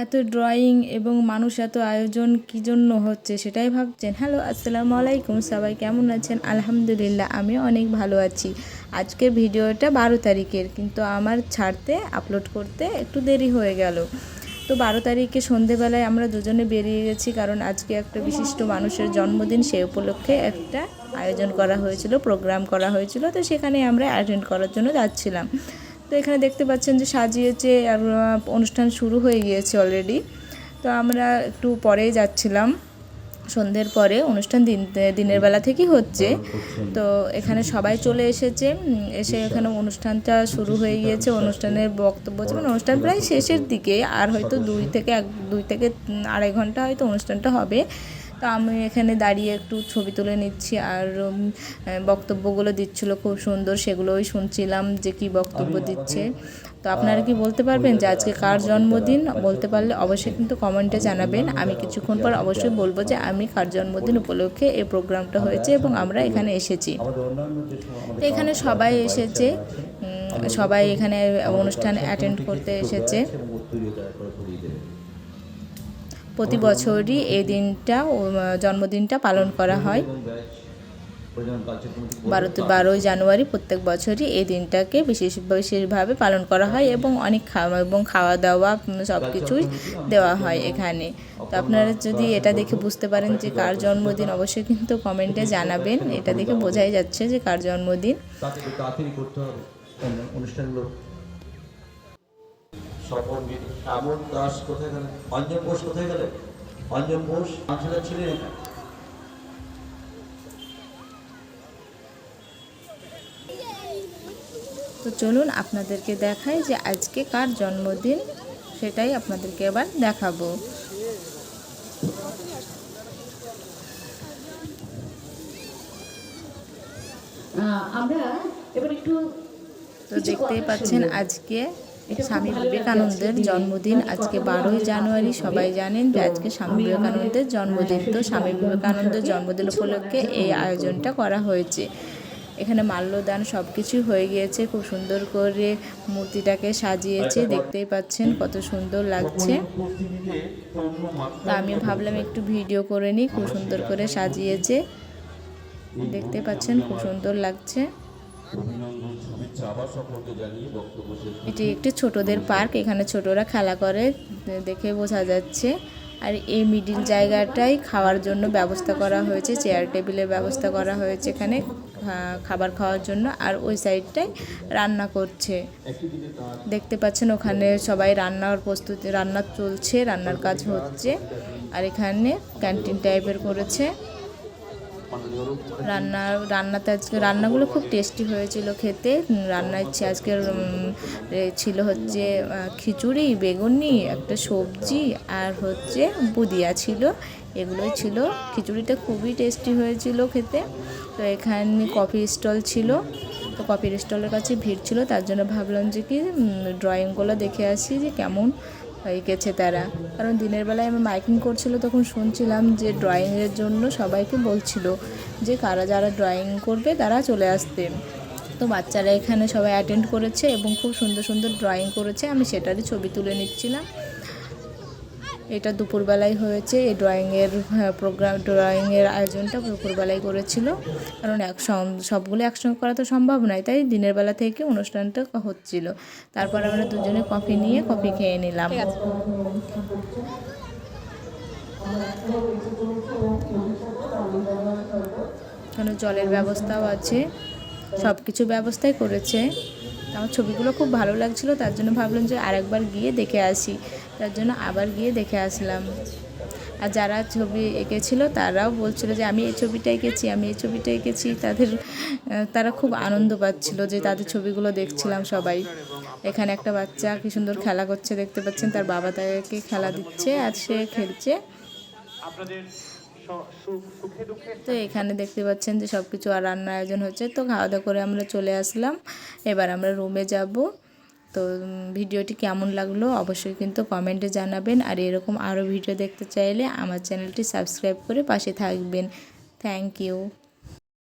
এত ড্রয়িং এবং মানুষ এত আয়োজন কী জন্য হচ্ছে সেটাই ভাবছেন। হ্যালো, আসসালামু আলাইকুম, সবাই কেমন আছেন? আলহামদুলিল্লাহ, আমি অনেক ভালো আছি। আজকের ভিডিওটা 12 তারিখের, কিন্তু আমার ছাড়তে আপলোড করতে একটু দেরি হয়ে গেল। তো 12 তারিখে সন্ধেবেলায় আমরা দুজনে বেরিয়ে গেছি, কারণ আজকে একটা বিশিষ্ট মানুষের জন্মদিন, সেই উপলক্ষে একটা আয়োজন করা হয়েছিল, প্রোগ্রাম করা হয়েছিল। তো সেখানে আমরা অ্যাটেন্ড করার জন্য যাচ্ছিলাম। তো এখানে দেখতে পাচ্ছেন যে সাজিয়েছে আর অনুষ্ঠান শুরু হয়ে গিয়েছে অলরেডি। তো আমরা একটু পরেই যাচ্ছিলাম, সন্ধ্যের পরে অনুষ্ঠান দিনের বেলা থেকেই হচ্ছে। তো এখানে সবাই চলে এসেছে, এসে এখানে অনুষ্ঠানটা শুরু হয়ে গিয়েছে। অনুষ্ঠানের বক্তব্য যেমন অনুষ্ঠান প্রায় শেষের দিকে, আর হয়তো 2 থেকে 2.5 ঘন্টা হয়তো অনুষ্ঠানটা হবে। তো আমি এখানে দাঁড়িয়ে একটু ছবি তুলে নিচ্ছি, আর বক্তব্যগুলো দিচ্ছিলো খুব সুন্দর, সেগুলোই শুনছিলাম যে কি বক্তব্য দিচ্ছে। তো আপনারা কি বলতে পারবেন যে আজকে কার জন্মদিন? বলতে পারলে অবশ্যই কিন্তু কমেন্টে জানাবেন। আমি কিছুক্ষণ পর অবশ্যই বলবো যে আমি কার জন্মদিন উপলক্ষে এই প্রোগ্রামটা হয়েছে এবং আমরা এখানে এসেছি। তো এখানে সবাই এসেছে, সবাই এখানে অনুষ্ঠান অ্যাটেন্ড করতে এসেছে। প্রতি বছরই এই দিনটা, জন্মদিনটা পালন করা হয়। 12ই জানুয়ারি প্রত্যেক বছরই এই দিনটাকে বিশেষভাবে পালন করা হয় এবং অনেক খাওয়া দাওয়া সব কিছুই দেওয়া হয় এখানে। তো আপনারা যদি এটা দেখে বুঝতে পারেন যে কার জন্মদিন, অবশ্যই কিন্তু কমেন্টে জানাবেন। এটা দেখে বোঝাই যাচ্ছে যে কার জন্মদিন। শ্রাবণ দাস কোথায় গেলেন? অঞ্জন ঘোষ কোথায় গেলেন? অঞ্জন ঘোষ কাউন্সিলর ছিলেন। তো চলুন আপনাদেরকে দেখাই যে আজকে কার জন্মদিন, সেটাই আপনাদেরকে এবার দেখাবো। আমরা এবার একটু, তো দেখতেই পাচ্ছেন আজকে স্বামী বিবেকানন্দের জন্মদিন। আজকে 12ই জানুয়ারি, সবাই জানেন যে আজকে স্বামী বিবেকানন্দের জন্মদিন। তো স্বামী বিবেকানন্দের জন্মদিন উপলক্ষে এই আয়োজনটা করা হয়েছে। এখানে মাল্যদান সব কিছুই হয়ে গিয়েছে, খুব সুন্দর করে মূর্তিটাকে সাজিয়েছে, দেখতেই পাচ্ছেন কত সুন্দর লাগছে। তা আমি ভাবলাম একটু ভিডিও করে নিই, খুব সুন্দর করে সাজিয়েছে, দেখতে পাচ্ছেন খুব সুন্দর লাগছে। এটি একটি ছোটদের পার্ক, এখানে ছোটরা খেলা করে দেখে বোঝা যাচ্ছে। আর এই মিডিল জায়গাটাই খাওয়ার জন্য ব্যবস্থা করা হয়েছে, চেয়ার টেবিলের ব্যবস্থা করা হয়েছে এখানে খাবার খাওয়ার জন্য। আর ওই সাইডটায় রান্না করছে, দেখতে পাচ্ছেন ওখানে সবাই রান্না চলছে, রান্নার কাজ হচ্ছে। আর এখানে ক্যান্টিন টাইপের করেছে। রান্নাগুলো খুব টেস্টি হয়েছিল খেতে। রান্নার আজকের ছিল হচ্ছে খিচুড়ি, বেগুনি, একটা সবজি, আর হচ্ছে বুদিয়া ছিল, এগুলোই ছিল। খিচুড়িটা খুবই টেস্টি হয়েছিল খেতে। তো এখানে কফি স্টল ছিল, তো কফির স্টলের কাছে ভিড় ছিল, তার জন্য ভাবলাম যে কি ড্রয়িংগুলো দেখে আসি যে কেমন এঁকেছে তারা। কারণ দিনের বেলায় আমি মাইকিং করছিল, তখন শুনছিলাম যে ড্রয়িংয়ের জন্য সবাইকে বলছিল যে যারা ড্রয়িং করবে তারা চলে আসতে। তো বাচ্চারা এখানে সবাই অ্যাটেন্ড করেছে এবং খুব সুন্দর সুন্দর ড্রয়িং করেছে, আমি সেটারই ছবি তুলে নিচ্ছিলাম। এটা দুপুরবেলায় হয়েছে, এই ড্রয়িংয়ের আয়োজনটা দুপুরবেলায় করেছিল, কারণ সবগুলো একসঙ্গে করা তো সম্ভব নয়, তাই দিনের বেলা থেকে অনুষ্ঠানটা হচ্ছিল। তারপর আমরা দুজনে কফি নিয়ে কফি খেয়ে নিলাম। এখানে জলের ব্যবস্থাও আছে, সব কিছু ব্যবস্থাই করেছে। আমার ছবিগুলো খুব ভালো লাগছিলো, তার জন্য ভাবলাম যে আরেকবার গিয়ে দেখে আসি, তার জন্য আবার গিয়ে দেখে আসলাম। আর যারা ছবি এঁকেছিল তারাও বলছিল যে আমি এই ছবিটা এঁকেছি, আমি এই ছবিটা এঁকেছি। তারা খুব আনন্দ পাচ্ছিল যে তাদের ছবিগুলো দেখছিলাম সবাই। এখানে একটা বাচ্চা কি সুন্দর খেলা করছে, দেখতে পাচ্ছেন, তার বাবা তাকে খেলা দিচ্ছে আর সে খেলছে। তো এখানে দেখতে পাচ্ছেন যে সব কিছু আর রান্নার আয়োজন হচ্ছে। তো খাওয়া দাওয়া করে আমরা চলে আসলাম, এবার আমরা রুমে যাব। তো ভিডিওটি কেমন লাগলো অবশ্যই কিন্তু কমেন্টে জানাবেন। আর এরকম আরও ভিডিও দেখতে চাইলে আমার চ্যানেলটি সাবস্ক্রাইব করে পাশে থাকবেন। Thank you.